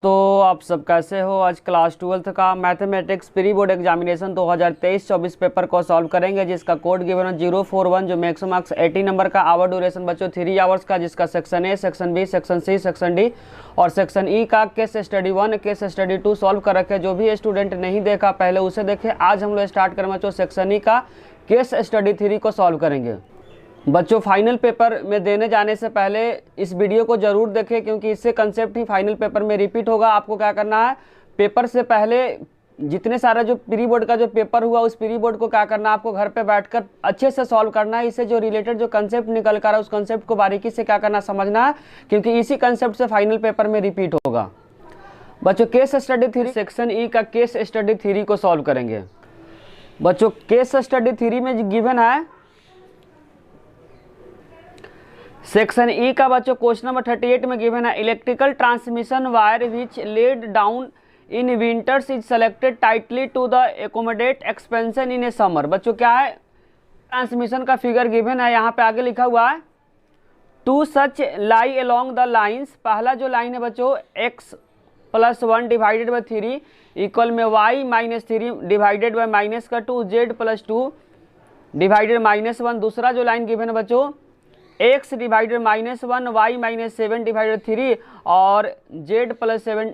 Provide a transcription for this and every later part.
तो आप सब कैसे हो। आज क्लास 12th का mathematics pre board examination 2023-24 paper को सॉल्व करेंगे, जिसका कोड गिवन है 041, जो मैक्सिमम मार्क्स 80 नंबर का। आवर ड्यूरेशन बच्चों 3 आवर्स का, जिसका section A, section B, section C, section D और सेक्शन ई का case study 1, case study 2 solve कर रखे। जो भी स्टूडेंट नहीं देखा पहले उसे देखे। आज हम लोग स्टार्ट करेंगे बच्चों सेक्शन ई का केस स्टडी 3 को सॉल्व करेंगे। बच्चों फाइनल पेपर में देने जाने से पहले इस वीडियो को जरूर देखें, क्योंकि इससे कंसेप्ट ही फाइनल पेपर में रिपीट होगा। आपको क्या करना है, पेपर से पहले जितने सारा जो प्री बोर्ड का जो पेपर हुआ उस प्री बोर्ड को क्या करना है, आपको घर पे बैठकर अच्छे से सॉल्व करना है। इससे जो रिलेटेड जो कंसेप्ट निकल कर उस कंसेप्ट को बारीकी से क्या करना समझना है, क्योंकि इसी कंसेप्ट से फाइनल पेपर में रिपीट होगा। बच्चों केस स्टडी 3 सेक्शन ई का केस स्टडी 3 को सॉल्व करेंगे। बच्चों केस स्टडी 3 में गिवन है सेक्शन ई का बच्चों क्वेश्चन नंबर 38 में गिवन है electrical transmission wire which laid down in winters is selected tightly to the accommodate expansion in a summer. बच्चों क्या है, ट्रांसमिशन का फिगर गिवन है, यहाँ पे आगे लिखा हुआ है to such lie along the lines. पहला जो लाइन है बच्चों x+1 डिवाइडेड बाई 3 इक्वल में y-3 divided by -2 z+2 divided -1। दूसरा जो लाइन गिवन है बच्चों x डिवाइडेड -1 y-7 डिवाइडेड 3 और z+7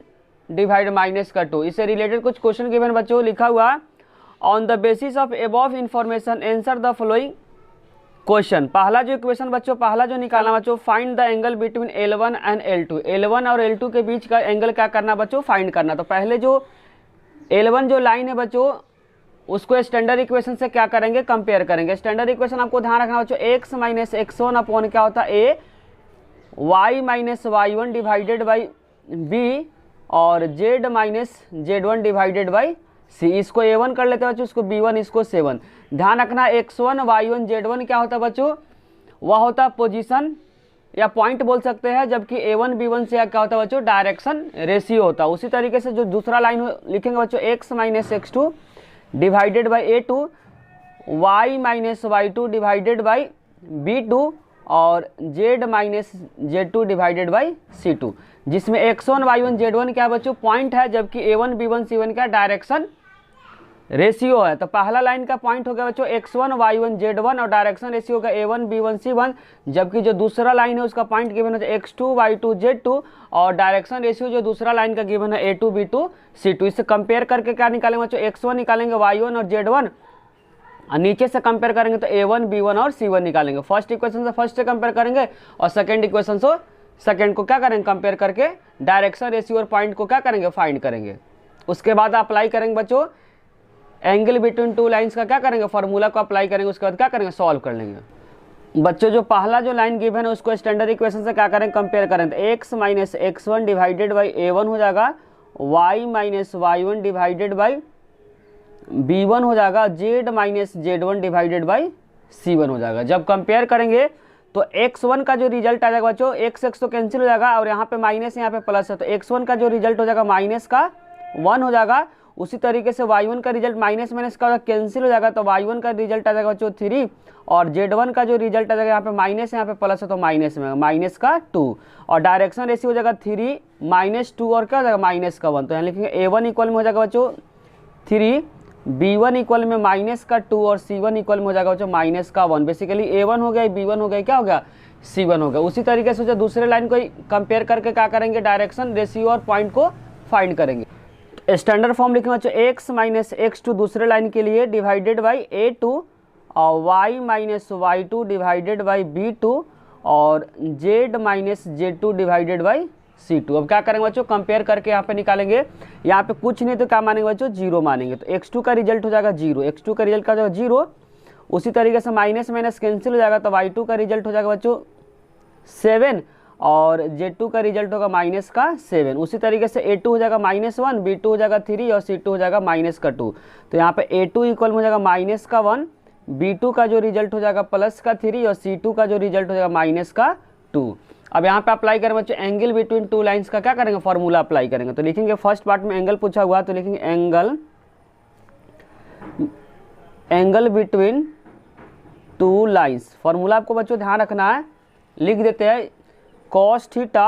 डिवाइडेड -2। इससे रिलेटेड कुछ क्वेश्चन गिवन बच्चों लिखा हुआ on the basis of above information answer the following question. पहला जो इक्वेशन बच्चों पहला जो निकालना बच्चों, find the angle between L1 and L2। L1 और L2 के बीच का एंगल क्या करना बच्चों, फाइंड करना। तो पहले जो L1 जो लाइन है बच्चों उसको स्टैंडर्ड इक्वेशन से क्या करेंगे, कंपेयर करेंगे। स्टैंडर्ड इक्वेशन आपको ध्यान रखना बच्चों, x-x1 अपॉन क्या होता है a y-y1 divided by b और z-z1 डिवाइडेड बाई c। इसको a1 कर लेते हैं बच्चों, इसको b1, इसको 7। ध्यान रखना x1 y1 z1 क्या होता है बच्चों, वह होता है पोजीशन या पॉइंट बोल सकते हैं, जबकि a1 b1 से क्या होता है बच्चों, डायरेक्शन रेशियो होता है। उसी तरीके से जो दूसरा लाइन लिखेंगे बच्चों x-x2 divided by a2 y-y2 divided by b2 और z-z2 डिवाइडेड बाई c2, जिसमें x1 y1 z1 क्या बच्चों पॉइंट है, जबकि a1 b1 c1 क्या डायरेक्शन रेशियो है। तो पहला लाइन का पॉइंट हो गया बच्चों x1 y1 z1 और डायरेक्शन रेशियो का a1 b1 c1, जबकि जो दूसरा लाइन है उसका पॉइंट गिवन है x2 y2 z2 और डायरेक्शन रेशियो जो दूसरा लाइन का गिवन है a2 b2 c2। इससे कंपेयर करके क्या निकालेंगे बच्चों, x1 निकालेंगे y1 और z1 और नीचे से कंपेयर करेंगे तो a1 b1 और c1 निकालेंगे। फर्स्ट इक्वेशन से फर्स्ट से कंपेयर करेंगे और सेकेंड इक्वेशन से सेकेंड को क्या करेंगे, कंपेयर करके डायरेक्शन रेशियो और पॉइंट को क्या करेंगे, फाइंड करेंगे। उसके बाद अप्लाई करेंगे बच्चों एंगल बिटवीन टू लाइंस का क्या करेंगे, फार्मूला को अप्लाई करेंगे। उसके बाद क्या करेंगे, सॉल्व कर लेंगे। बच्चों जो पहला जो लाइन गिवन है उसको स्टैंडर्ड इक्वेशन से क्या करेंगे, कंपेयर करें। तो x-x1 डिवाइडेड बाई a1 हो जाएगा, y-y1 डिवाइडेड बाई b1 हो जाएगा, z-z1 डिवाइडेड बाई c1 हो जाएगा। जब कंपेयर करेंगे तो x1 का जो रिजल्ट आ जाएगा बच्चों, x तो कैंसिल हो जाएगा और यहाँ पे माइनस यहाँ पे प्लस है, तो x1 का जो रिजल्ट हो जाएगा -1 हो जाएगा। उसी तरीके से y1 का रिजल्ट माइनस का कैंसिल हो जाएगा, तो y1 का रिजल्ट आ जाएगा बच्चों 3 और z1 का जो रिजल्ट आ जाएगा यहाँ पे माइनस यहाँ पे प्लस है तो माइनस में -2 और डायरेक्शन रेशियो हो जाएगा 3 -2 और क्या हो जाएगा -1। तो यहाँ लिखेंगे a1 इक्वल में हो जाएगा बच्चों 3, b1 इक्वल में -2 और c1 इक्वल में हो जाएगा बच्चों -1। बेसिकली a1 हो गया, b1 हो गया, क्या हो गया, c1 हो गया। उसी तरीके से जो दूसरे लाइन को कंपेयर करके क्या करेंगे, डायरेक्शन रेशियो और पॉइंट को फाइंड करेंगे। स्टैंडर्ड फॉर्म लिखेंगे बच्चों x-x2 दूसरे लाइन के लिए डिवाइडेड बाई a2 और y-y2 डिवाइडेड बाई b2 और z-z2 डिवाइडेड बाई c2। अब क्या करेंगे बच्चों, कंपेयर करके यहाँ पे निकालेंगे। यहाँ पे कुछ नहीं तो क्या मानेंगे बच्चों, 0 मानेंगे। तो x2 का रिजल्ट हो जाएगा 0, x2 का रिजल्ट का जाएगा 0। उसी तरीके से माइनस माइनस कैंसिल हो जाएगा, तो y2 का रिजल्ट हो जाएगा बच्चों 7 और z2 का रिजल्ट होगा -7। उसी तरीके से a2 हो जाएगा -1, b2 हो जाएगा 3 और c2 हो जाएगा -2। तो यहाँ पे a2 इक्वल हो जाएगा -1, b2 का जो रिजल्ट हो जाएगा +3 और c2 का जो रिजल्ट हो जाएगा -2। अब यहाँ पे अप्लाई करें बच्चों एंगल बिटवीन टू लाइंस का क्या करेंगे, फार्मूला अप्लाई करेंगे। तो लिखेंगे फर्स्ट पार्ट में एंगल पूछा हुआ तो लिखेंगे angle between two lines. Formula आपको बच्चों ध्यान रखना है, लिख देते हैं cos थीटा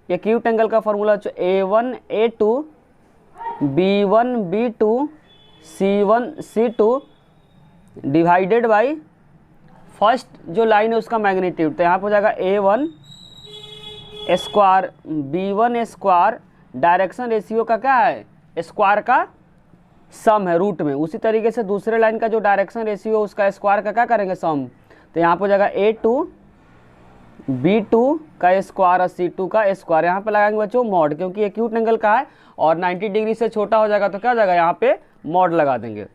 एक्यूट एंगल का फॉर्मूला बच्चों A1 A2 B1 B2 C1 C2 divided by first जो लाइन है उसका मैग्नीट्यूड। तो यहाँ पर हो जाएगा A1 square B1 square, direction ratio का क्या है, स्क्वायर का सम है रूट में। उसी तरीके से दूसरे लाइन का जो डायरेक्शन रेशियो उसका स्क्वायर का क्या करेंगे, सम। तो यहाँ पर हो जाएगा A2 B2 का स्क्वायर और C2 का स्क्वायर। यहाँ पे लगाएंगे बच्चों मॉड, क्योंकि एक्यूट एंगल का है और 90 डिग्री से छोटा हो जाएगा तो क्या हो जाएगा, यहाँ पे मॉड लगा देंगे।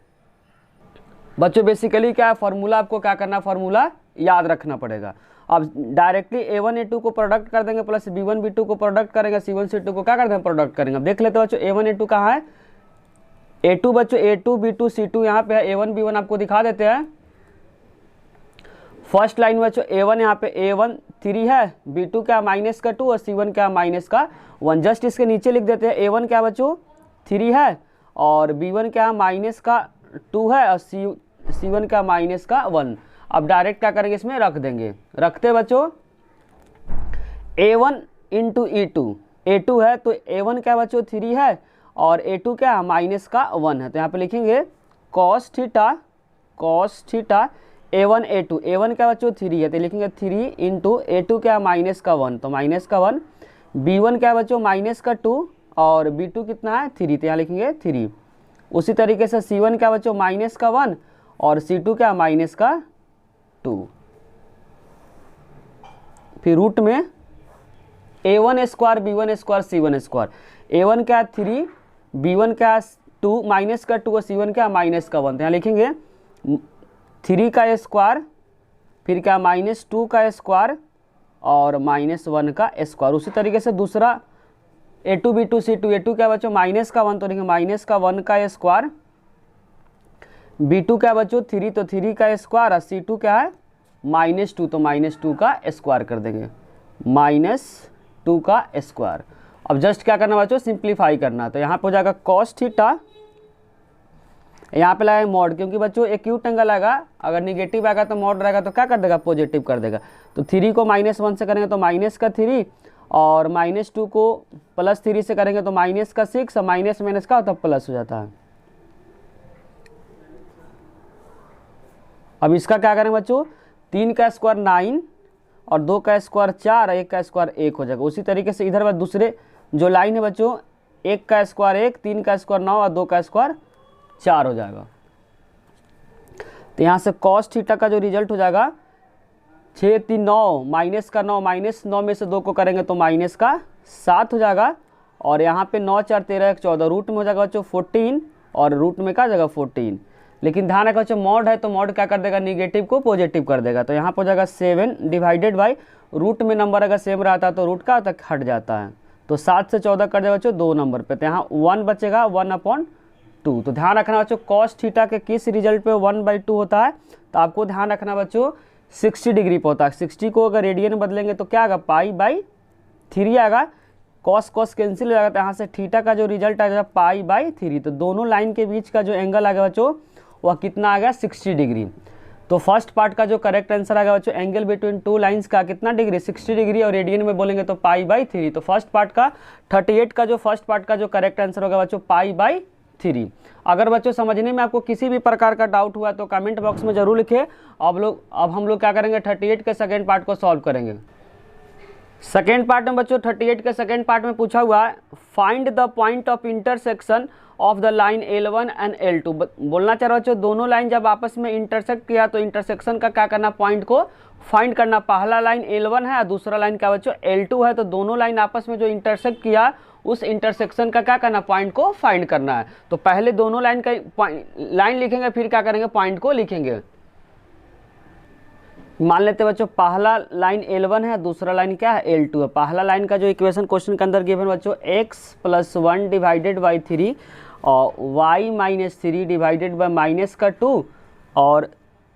बच्चों बेसिकली क्या है फार्मूला, आपको क्या करना, फार्मूला याद रखना पड़ेगा। अब डायरेक्टली A1 A2 को प्रोडक्ट कर देंगे प्लस B1 B2 को प्रोडक्ट करेंगे, C1 C2 को क्या कर देंगे, प्रोडक्ट करेंगे। अब देख लेते हैं बच्चों A1 A2 कहाँ है, A2 बच्चों A2 B2 C2 यहाँ पे है, A1 B1 आपको दिखा देते हैं। फर्स्ट लाइन बच्चों A1 यहाँ पे A1 3 है, B2 क्या माइनस का 2 और C1 क्या माइनस का 1। जस्ट इसके नीचे लिख देते हैं A1 क्या बच्चों 3 है और B1 क्या माइनस का 2 है और C1 क्या माइनस का 1। अब डायरेक्ट क्या करेंगे, इसमें रख देंगे। रखते बच्चों A1 इंटू E2, A2 है तो A1 क्या बच्चों 3 है और A2 क्या माइनस का 1 है। तो यहाँ पे लिखेंगे cos theta A1 A2, A1 क्या बच्चों 3 है तो लिखेंगे 3 इंटू A2 क्या माइनस का 1 तो माइनस का 1। B1 क्या बच्चों माइनस का 2 और B2 कितना है 3 तो यहाँ लिखेंगे 3। उसी तरीके से C1 क्या बच्चों माइनस का 1 और C2 क्या माइनस का 2। फिर रूट में A1 square B1 square C1 square, A1 क्या 3 B1 क्या 2 माइनस का 2 और C1 क्या माइनस का 1। तो यहाँ लिखेंगे 3 का स्क्वायर फिर क्या -2 का स्क्वायर और -1 का स्क्वायर। उसी तरीके से दूसरा A2 B2 C2, A2 क्या बच्चों माइनस का 1 तो लिखेंगे माइनस का 1 का स्क्वायर, B2 क्या बच्चों 3 तो 3 का स्क्वायर और C2 क्या है -2 तो -2 का स्क्वायर कर देंगे, -2 का स्क्वायर। अब जस्ट क्या करना बच्चों सिंप्लीफाई करना। तो यहाँ पे हो जाएगा कॉस थीटा, यहाँ पे लगाए मॉड, क्योंकि बच्चों एक्यूट एंगल आएगा, अगर निगेटिव आएगा तो मॉड रहेगा तो क्या कर देगा पॉजिटिव कर देगा। तो 3 को -1 से करेंगे तो माइनस का 3 और -2 को +3 से करेंगे तो माइनस का 6 और माइनस माइनस का होता प्लस हो जाता है। अब इसका क्या करेंगे बच्चों 3 का स्क्वायर 9 और 2 का स्क्वायर 4 और 1 का स्क्वायर 1 हो जाएगा। उसी तरीके से इधर दूसरे जो लाइन है बच्चों 1 का स्क्वायर 1, 3 का स्क्वायर 9 और 2 का स्क्वायर 4 हो जाएगा। तो यहाँ से कॉस थीटा का जो रिजल्ट हो जाएगा 6 3 9 माइनस का 9, -9 में से 2 को करेंगे तो माइनस का 7 हो जाएगा और यहाँ पे 9 4 13 1 14 रूट में हो जाएगा बच्चों 14 और रूट में क्या जाएगा 14। लेकिन ध्यान रखा बच्चों मॉड है तो मॉड क्या कर देगा निगेटिव को पॉजिटिव कर देगा। तो यहाँ पर हो जाएगा 7 डिवाइडेड बाई रूट में नंबर अगर सेम रहता है तो रूट का तक हट जाता है, तो 7 से 14 कर जाएगा बच्चों 2 नंबर पे, तो यहाँ 1 बचेगा 1/2। तो ध्यान रखना बच्चों कॉस थीटा के किस रिजल्ट पे 1/2 होता है, तो आपको ध्यान रखना बच्चों 60 डिग्री पे होता है। 60 को अगर रेडियन बदलेंगे तो क्या आएगा π/3 आएगा, कॉस कैंसिल हो जाएगा। तो यहाँ से थीटा का जो रिजल्ट आएगा π/3। तो दोनों लाइन के बीच का जो एंगल आएगा बच्चों वह कितना आ गया 60 डिग्री। तो फर्स्ट पार्ट का जो करेक्ट आंसर आएगा बच्चों एंगल बिटवीन टू लाइंस का कितना डिग्री 60 डिग्री और रेडियन में बोलेंगे तो π/3। तो फर्स्ट पार्ट का 38 का जो फर्स्ट पार्ट का जो करेक्ट आंसर होगा बच्चों π/3। अगर बच्चों समझने में आपको किसी भी प्रकार का डाउट हुआ तो कमेंट बॉक्स में जरूर लिखिए। अब हम लोग क्या करेंगे 38 के सेकेंड पार्ट को सॉल्व करेंगे। सेकेंड पार्ट में बच्चों 38 के सेकेंड पार्ट में पूछा हुआ है find the point of intersection of the line L1 and L2। बोलना चाह रहा बच्चों दोनों लाइन जब आपस में इंटरसेक्ट किया तो इंटरसेक्शन का क्या करना पॉइंट को फाइंड करना। पहला लाइन L1 है और दूसरा लाइन क्या बच्चों L2 है, तो दोनों लाइन आपस में जो इंटरसेक्ट किया उस इंटरसेक्शन का क्या करना पॉइंट को फाइंड करना है। तो पहले दोनों लाइन का लाइन लिखेंगे फिर क्या करेंगे पॉइंट को लिखेंगे। मान लेते बच्चों पहला लाइन L1 है दूसरा लाइन क्या है L2 है। पहला लाइन का जो इक्वेशन क्वेश्चन के अंदर गिवन बच्चों x + 1 डिवाइडेड बाई 3 और y - 3 डिवाइडेड बाई माइनस का 2 और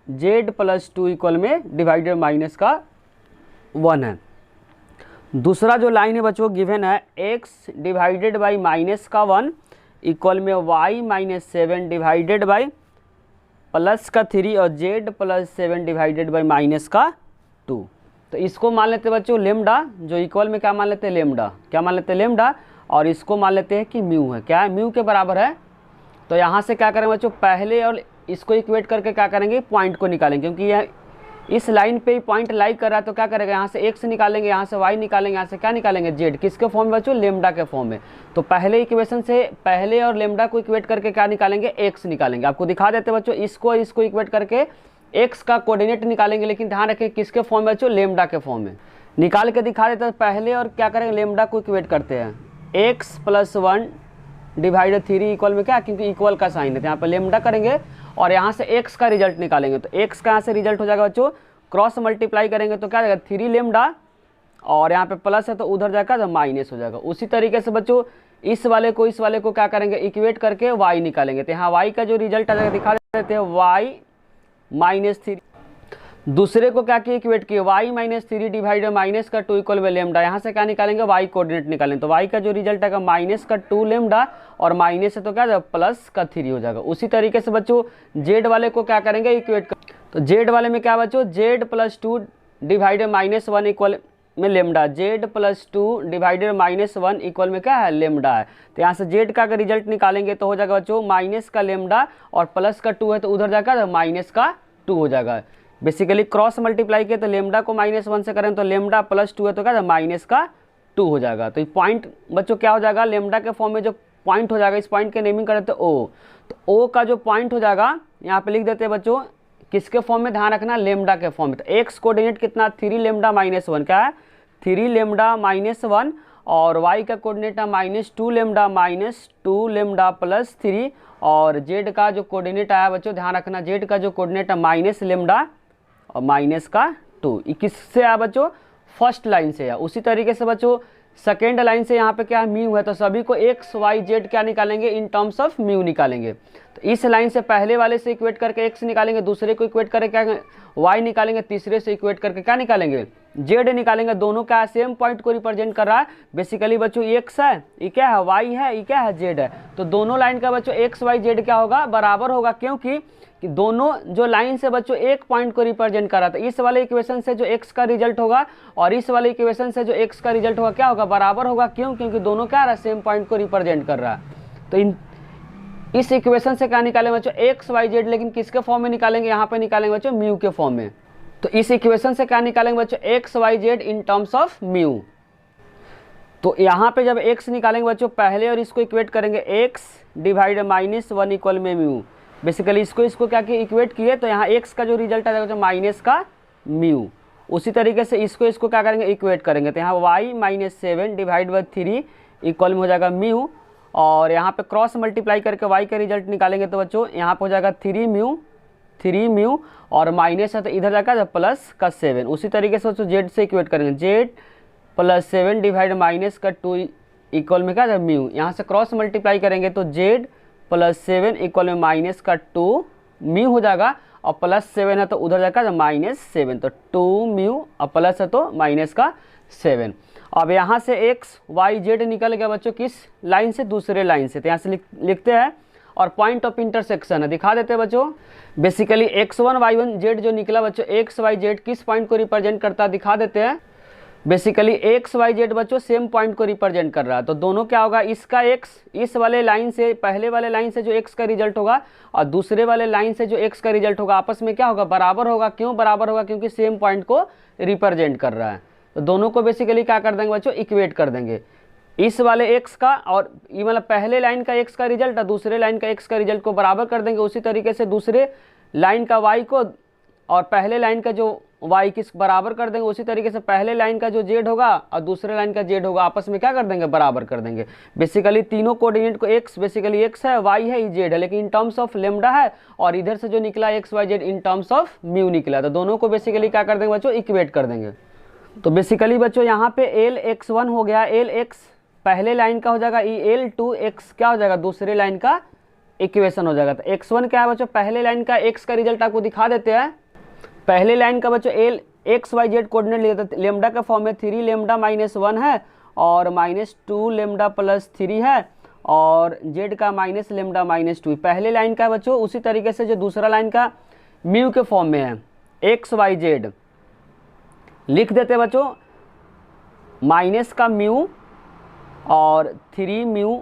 z + 2 इक्वल में डिवाइडेड माइनस का 1 है। दूसरा जो लाइन है बच्चों गिवन है x डिवाइडेड बाई माइनस का 1 इक्वल में y - 7 डिवाइडेड बाई प्लस का 3 और z + 7 डिवाइडेड बाई माइनस का 2। तो इसको मान लेते हैं बच्चों लेमडा, जो इक्वल में क्या मान लेते हैं लेमडा, क्या मान लेते हैं लेमडा, और इसको मान लेते हैं कि म्यू है, क्या है म्यू के बराबर है। तो यहाँ से क्या करेंगे बच्चों, पहले और इसको इक्वेट करके क्या करेंगे, पॉइंट को निकालेंगे, क्योंकि यह इस लाइन पे ही पॉइंट लाई कर रहा है। तो क्या करेगा, यहाँ से एक्स निकालेंगे, यहाँ से वाई निकालेंगे, यहाँ से क्या निकालेंगे जेड, किसके फॉर्म में बच्चों, लेमडा के फॉर्म में। तो पहले इक्वेशन से पहले और लेमडा को इक्वेट करके क्या निकालेंगे, एक्स निकालेंगे। आपको दिखा देते बच्चों, इसको और इसको इक्वेट करके एक्स का कोऑर्डिनेट निकालेंगे, लेकिन ध्यान रखें किसके फॉर्म में बच्चों, लेमडा के फॉर्म में। निकाल के दिखा देते हैं पहले, और क्या करेंगे लेमडा को इक्वेट करते हैं, एक्स प्लस 1 डिवाइडेड 3 इक्वल में क्या, क्योंकि इक्वल का साइन है तो यहाँ पर लेमडा करेंगे, और यहाँ से एक्स का रिजल्ट निकालेंगे। तो एक्स का यहाँ से रिजल्ट हो जाएगा बच्चों, क्रॉस मल्टीप्लाई करेंगे तो क्या जाएगा 3 लेमडा, और यहाँ पे प्लस है तो उधर जाएगा तो माइनस हो जाएगा। उसी तरीके से बच्चों इस वाले को क्या करेंगे, इक्वेट करके वाई निकालेंगे। तो यहाँ वाई का जो रिजल्ट आ जाएगा दिखा देते हैं, वाई माइनस 3। दूसरे को क्या किए, इक्वेट किए, वाई माइनस 3 डिवाइड माइनस का 2 इक्वल में लेमडा। यहाँ से क्या निकालेंगे, वाई कोऑर्डिनेट निकालेंगे। तो वाई का जो रिजल्ट आएगा माइनस का 2 लेमडा, और माइनस है तो क्या जाएगा प्लस का 3 हो जाएगा। उसी तरीके से बच्चों जेड वाले को क्या करेंगे, इक्वेट कर। तो जेड वाले में क्या बच्चों, z plus 2 divided minus 1 equal में lambda, z plus 2 divided minus 1 equal में क्या है, लेमडा है। तो यहाँ से जेड का अगर रिजल्ट निकालेंगे तो हो जाएगा बच्चों माइनस का लेमडा, और प्लस का 2 है तो उधर जाएगा माइनस का 2 हो जाएगा। बेसिकली क्रॉस मल्टीप्लाई किया तो लेमडा को -1 से करें तो लेमडा प्लस 2 है तो क्या माइनस का 2 हो जाएगा। तो ये पॉइंट बच्चों क्या हो जाएगा, लेमडा के फॉर्म में जो पॉइंट हो जाएगा, इस पॉइंट के नेमिंग कर देते हैं ओ। तो ओ का जो पॉइंट हो जाएगा यहाँ पे लिख देते हैं बच्चों, किसके फॉर्म में, ध्यान रखना लेमडा के फॉर्म में। तो एक्स कोऑर्डिनेट कितना, 3 लेमडा -1, क्या है 3 लेमडा -1, और वाई का कोऑर्डिनेट है -2 लेमडा -2 लेमडा प्लस 3, और जेड का जो कोऑर्डिनेट आया बच्चों ध्यान रखना, जेड का जो कोऑर्डिनेट है माइनस लेमडा और माइनस का 2। किससे आया बच्चों, फर्स्ट लाइन से आया। उसी तरीके से बच्चों सेकेंड लाइन से यहाँ पे क्या म्यू है, तो सभी को एक्स वाई जेड क्या निकालेंगे, इन टर्म्स ऑफ म्यू निकालेंगे। तो इस लाइन से पहले वाले से इक्वेट करके एक्स निकालेंगे, दूसरे को इक्वेट करके क्या वाई निकालेंगे, तीसरे से इक्वेट करके क्या निकालेंगे, जेड निकालेंगे। दोनों का सेम पॉइंट को रिप्रेजेंट कर रहा है। बेसिकली बच्चों एक्स है, ये क्या है वाई है, ये क्या है जेड है। तो दोनों लाइन का बच्चों एक्स वाई जेड क्या होगा, बराबर होगा, क्योंकि कि दोनों जो लाइन से बच्चों एक पॉइंट को रिप्रेजेंट कर रहा था। इस वाले इक्वेशन से जो एक्स का रिजल्ट होगा और इस वाले इक्वेशन से जो एक्स का रिजल्ट होगा क्या होगा, बराबर होगा। क्यों, क्योंकि दोनों क्या रहा, सेम पॉइंट को रिप्रेजेंट कर रहा है। तो इस इक्वेशन से क्या निकालेंगे बच्चों, एक्स वाई जेड, लेकिन किसके फॉर्म में निकालेंगे, यहाँ पे निकालेंगे बच्चों म्यू के फॉर्म में। तो इस इक्वेशन से क्या निकालेंगे बच्चों, X Y Z in terms of mu. तो यहाँ पे जब एक्स निकालेंगे बच्चों पहले और इसको इक्वेट करेंगे, एक्स डिवाइड -1 इक्वल में म्यू। बेसिकली इसको क्या किया, इक्वेट किए, तो यहाँ एक्स का जो रिजल्ट आ जाएगा माइनस का म्यू। उसी तरीके से इसको क्या करेंगे, इक्वेट करेंगे, तो यहाँ वाई -7 डिवाइड बाई 3 इक्वल में हो जाएगा म्यू। और यहाँ पे क्रॉस मल्टीप्लाई करके वाई का रिजल्ट निकालेंगे तो बच्चों यहाँ पे हो जाएगा 3 म्यू और माइनस है तो इधर जाएगा प्लस का 7। उसी तरीके से बच्चों जेड से इक्वेट करेंगे, जेड +7 डिवाइड माइनस का 2 इक्वल में क्या है म्यू। यहाँ से क्रॉस मल्टीप्लाई करेंगे तो जेड +7 इक्वल में माइनस का 2 म्यू हो जाएगा, और +7 है तो उधर जाएगा -7, तो 2 म्यू और प्लस है तो माइनस का 7। अब यहाँ से एक्स वाई जेड निकल गया बच्चों किस लाइन से, दूसरे लाइन से। तो यहाँ से लिखते हैं, और पॉइंट ऑफ इंटरसेक्शन है, दिखा देते हैं बच्चों। बेसिकली x1 y1 z जो निकला बच्चों, एक्स वाई जेड किस पॉइंट को रिप्रेजेंट करता है, दिखा देते हैं। बेसिकली एक्स वाई जेड बच्चों सेम पॉइंट को रिप्रेजेंट कर रहा है। तो दोनों क्या होगा, इसका x इस वाले लाइन से, पहले वाले लाइन से जो x का रिजल्ट होगा और दूसरे वाले लाइन से जो x का रिजल्ट होगा, आपस में क्या होगा, बराबर होगा। क्यों बराबर होगा, क्योंकि सेम पॉइंट को रिप्रेजेंट कर रहा है। तो दोनों को बेसिकली क्या कर देंगे बच्चों, इक्वेट कर देंगे। इस वाले x का और ये मतलब पहले लाइन का x का रिजल्ट और दूसरे लाइन का x का रिजल्ट को बराबर कर देंगे। उसी तरीके से दूसरे लाइन का y को और पहले लाइन का जो y किस बराबर कर देंगे। उसी तरीके से पहले लाइन का जो z होगा और दूसरे लाइन का z होगा, आपस में क्या कर देंगे, बराबर कर देंगे। बेसिकली तीनों कोऑर्डिनेट को x, बेसिकली x है, y है, z है, लेकिन इन टर्म्स ऑफ लेमडा है, और इधर से जो निकला x y z in terms of mu निकला। तो दोनों को बेसिकली क्या कर देंगे बच्चों, इक्वेट कर देंगे। तो बेसिकली बच्चों यहाँ पे Lx1 हो गया, Lx पहले लाइन का हो जाएगा, L2x क्या हो जाएगा, दूसरे लाइन का इक्वेशन हो जाएगा। तो x1 क्या है बच्चों, पहले लाइन का x का रिजल्ट आपको दिखा देते हैं। पहले लाइन का बच्चों x y z कोऑर्डिनेट लिया था, लेमडा का फॉर्म में 3 लेमडा -1 है और -2 लेमडा प्लस 3 है, और z का माइनस लेमडा -2 पहले लाइन का बच्चों। उसी तरीके से जो दूसरा लाइन का म्यू के फॉर्म में है, x y z लिख देते बच्चों माइनस का म्यू और 3 म्यू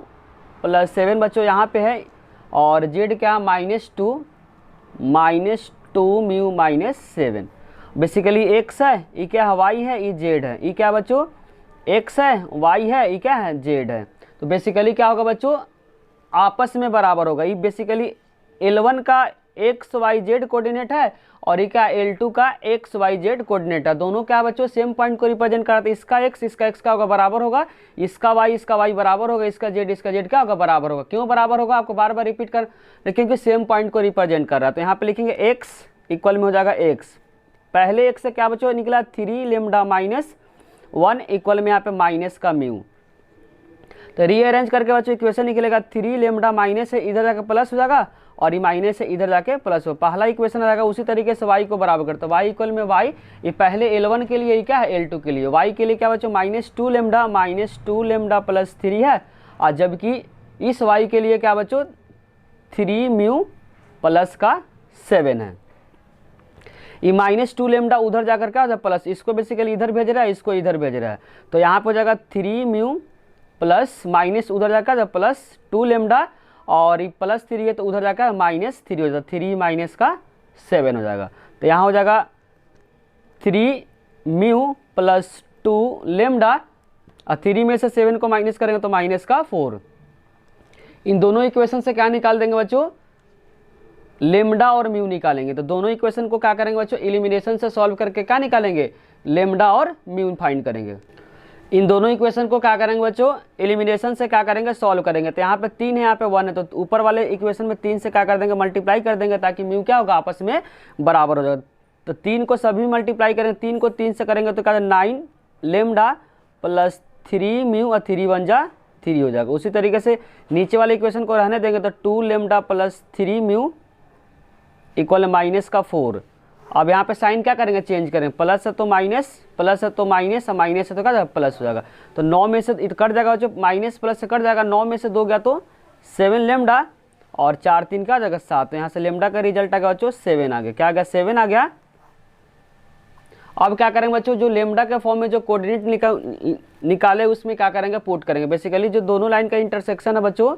प्लस 7 बच्चों यहाँ पे है, और जेड क्या -2 म्यू -7। बेसिकली एक्स है, ये क्या है वाई है, ये जेड है। ये क्या बच्चों एक्स है, वाई है, ये क्या है जेड है। तो बेसिकली क्या होगा बच्चों आपस में बराबर होगा। ये बेसिकली L1 का एक्स वाई जेड कोऑर्डिनेट है और ये क्या L2 का एक्स वाई जेड कोऑर्डिनेट है। दोनों क्या बच्चों सेम पॉइंट को रिप्रेजेंट कराते हैं। इसका एक्स क्या होगा बराबर होगा, इसका वाई बराबर होगा, इसका जेड क्या होगा बराबर होगा। क्यों बराबर होगा आपको बार बार रिपीट कर, क्योंकि सेम पॉइंट को रिप्रेजेंट कर रहा है। तो यहाँ पे लिखेंगे एक्स इक्वल में हो जाएगा एक्स, पहले एक्स से क्या बच्चों निकला 3 लेमडा -1 इक्वल में यहाँ पे माइनस का म्यू। तो रीअरेंज करके बच्चों इक्वेशन निकलेगा 3 लेमडा माइनस है इधर जाकर प्लस हो जाएगा और ये माइनस से इधर जाके प्लस हो। पहला इक्वेशन आ जाएगा उसी तरीके से y को बराबर करते हैं, y इक्वल में y, ये पहले L1 के लिए, ये क्या है L2 के लिए। y के लिए क्या बच्चों -2 लेमडा प्लस 3 है, और जबकि इस y के लिए क्या बच्चों 3 म्यू प्लस का 7 है। ये -2 लेमडा उधर जाकर क्या होता है प्लस, इसको बेसिकली इधर भेज रहा है, इसको इधर भेज रहा है। तो यहाँ पर हो जाएगा 3 म्यू प्लस माइनस उधर जाकर प्लस 2 लेमडा, और ये प्लस 3 है तो उधर जाकर -3 हो जाएगा, 3 माइनस का 7 हो जाएगा। तो यहाँ हो जाएगा 3 म्यू प्लस 2 लेमडा, और 3 में से 7 को माइनस करेंगे तो माइनस का 4। इन दोनों इक्वेशन से क्या निकाल देंगे बच्चों लेमडा और म्यू निकालेंगे। तो दोनों इक्वेशन को क्या करेंगे बच्चों एलिमिनेशन से सॉल्व करके क्या निकालेंगे लेमडा और म्यू फाइंड करेंगे। इन दोनों इक्वेशन को क्या करेंगे बच्चों एलिमिनेशन से क्या करेंगे सॉल्व करेंगे। तो यहाँ पे 3 है, यहाँ पे 1 है, तो ऊपर वाले इक्वेशन में 3 से क्या कर देंगे मल्टीप्लाई कर देंगे, ताकि म्यू क्या होगा आपस में बराबर हो जाएगा। तो 3 को सभी मल्टीप्लाई करेंगे, 3 को 3 से करेंगे तो क्या 9 लेमडा प्लस 3 म्यू और 3 1 जा 3 हो जाएगा। उसी तरीके से नीचे वाले इक्वेशन को रहने देंगे तो 2 lambda plus 3 mu equal minus का 4। अब यहाँ पे साइन क्या करेंगे चेंज करेंगे, प्लस है तो माइनस, प्लस है तो माइनस, और माइनस है तो क्या प्लस हो जाएगा। तो 9 में से कट जाएगा जो माइनस प्लस से कट जाएगा, 9 में से 2 गया तो 7 लेमडा, और 4 3 का जगह 7। तो यहाँ से लेमडा का रिजल्ट आ गया बच्चों 7 आ गया। क्या आ गया 7 आ गया। अब क्या करेंगे बच्चों जो लेमडा के फॉर्म में जो कोऑर्डिनेट निकाले उसमें क्या करेंगे पुट करेंगे। बेसिकली जो दोनों लाइन का इंटरसेक्शन है बच्चों,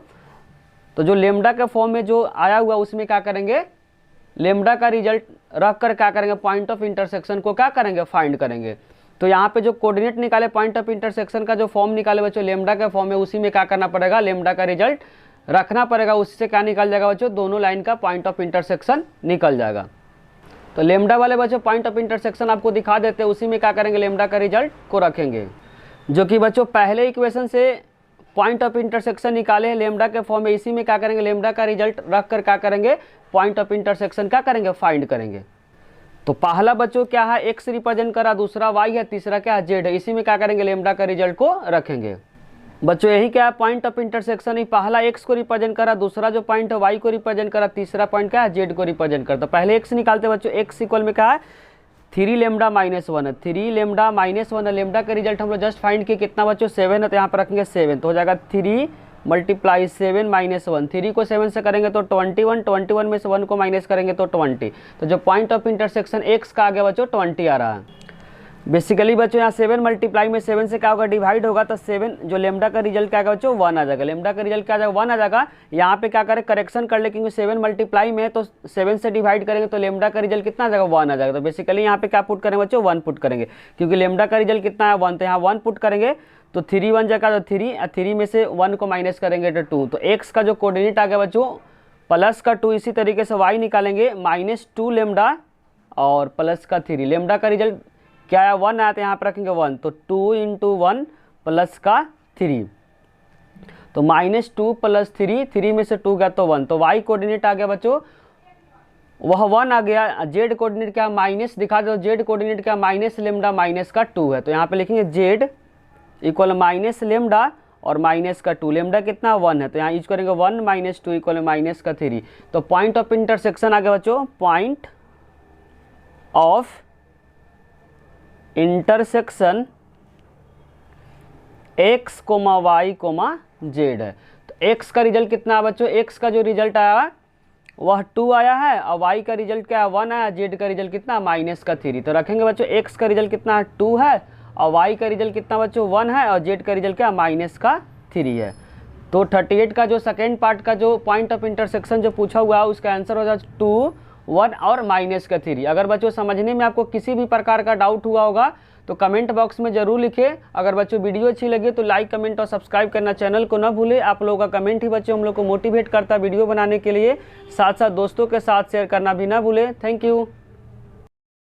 तो जो लेमडा के फॉर्म में जो आया हुआ उसमें क्या करेंगे लेमडा का रिजल्ट रख कर क्या करेंगे पॉइंट ऑफ इंटरसेक्शन को क्या करेंगे फाइंड करेंगे। तो यहाँ पे जो कोऑर्डिनेट निकाले पॉइंट ऑफ इंटरसेक्शन का जो फॉर्म निकाले बच्चों लेमडा का फॉर्म है, उसी में क्या करना पड़ेगा लेमडा का रिजल्ट रखना पड़ेगा। उससे क्या निकल जाएगा बच्चों दोनों लाइन का पॉइंट ऑफ इंटरसेक्शन निकल जाएगा। तो लेमडा वाले बच्चों पॉइंट ऑफ इंटरसेक्शन आपको दिखा देते हैं, उसी में क्या करेंगे लेमडा का रिजल्ट को रखेंगे। जो कि बच्चों पहले इक्वेशन से पॉइंट ऑफ इंटरसेक्शन निकाले हैं लेमडा के फॉर्म में, इसी में क्या करेंगे लेमडा का रिजल्ट रख कर क्या करेंगे पॉइंट ऑफ इंटरसेक्शन क्या करेंगे फाइंड करेंगे। तो पहला बच्चों क्या है एक्स रिप्रेजेंट करा, दूसरा वाई है, तीसरा क्या है जेड है। इसी में क्या करेंगे लेमडा का रिजल्ट को रखेंगे। बच्चों यही क्या है पॉइंट ऑफ इंटरसेक्शन, ही पहला एक्स को रिप्रेजेंट करा, दूसरा जो पॉइंट है वाई को रिप्रेजेंट करा, तीसरा पॉइंट क्या है जेड को रिप्रेजेंट करता। पहले एक्स निकालते बच्चों, एक्स इक्वल में क्या है 3 लेमडा -1 है, 3 लेमडा -1 है। लेमडा का रिजल्ट हम लोग जस्ट फाइंड किए कितना बच्चों 7 है, तो यहाँ पर रखेंगे 7, तो हो जाएगा 3 × 7 -1। 3 को 7 से करेंगे तो 21, 21 में से 1 को माइनस करेंगे तो 20। तो जो पॉइंट ऑफ इंटरसेक्शन एक्स का आ गया बच्चों 20 आ रहा है। बेसिकली बच्चों यहाँ 7 मल्टीप्लाई में 7 से क्या होगा डिवाइड होगा, तो 7 जो लेमडा का रिजल्ट क्या आएगा बच्चों 1 आ जाएगा। लेमडा का रिजल्ट क्या आ जाएगा 1 आ जाएगा। यहाँ पे क्या करें करेक्शन कर ले, क्योंकि 7 मल्टीप्लाई में तो 7 से डिवाइड करेंगे तो लेमडा का रिजल्ट कितना आ जाएगा 1 आ जाएगा। तो बेसिकली यहाँ पे क्या पुट करेंगे बच्चों 1 पुट करेंगे, क्योंकि लेमडा का रिजल्ट कितना है 1, तो यहाँ 1 पुट करेंगे तो 3 1 जाएगा तो 3, 3 में से 1 को माइनस करेंगे तो 2। तो एक्स का जो कोऑर्डिनेट आ गया बच्चों प्लस का 2। इसी तरीके से वाई निकालेंगे -2 लेमडा और प्लस का 3। लेमडा का रिजल्ट क्या है 1 आया, तो यहाँ पर रखेंगे 1, तो 2 × 1 प्लस का 3, तो -2 + 3, 3 में से 2 गया तो 1। तो वाई कोऑर्डिनेट आ गया बच्चों वह 1 आ गया। जेड कोऑर्डिनेट क्या माइनस दिखा दो, जेड कोऑर्डिनेट क्या माइनस लेमडा माइनस का 2 है। तो यहाँ पे लिखेंगे जेड इक्वल माइनस लेमडा और माइनस का 2। लेमडा कितना 1 है, तो यहाँ यूज करेंगे 1 - 2 इक्वल माइनस का 3। तो पॉइंट ऑफ इंटरसेक्शन आ गया बच्चों point of intersection x, y, z है। तो x का रिजल्ट कितना है बच्चों, x का जो रिजल्ट आया वह 2 आया है और y का रिजल्ट क्या है 1 आया, z का रिजल्ट कितना -3। तो रखेंगे बच्चों x का रिजल्ट कितना है 2 है और y का रिजल्ट कितना बच्चों 1 है और z का रिजल्ट क्या -3 है। तो 38 का जो सेकेंड पार्ट का जो पॉइंट ऑफ इंटरसेक्शन जो पूछा हुआ है उसका आंसर हो जाए 2, 1 और -3। अगर बच्चों समझने में आपको किसी भी प्रकार का डाउट हुआ होगा तो कमेंट बॉक्स में जरूर लिखिए। अगर बच्चों वीडियो अच्छी लगे तो लाइक कमेंट और सब्सक्राइब करना चैनल को ना भूले। आप लोगों का कमेंट ही बच्चों हम लोग को मोटिवेट करता है वीडियो बनाने के लिए। साथ साथ दोस्तों के साथ शेयर करना भी ना भूले। Thank you.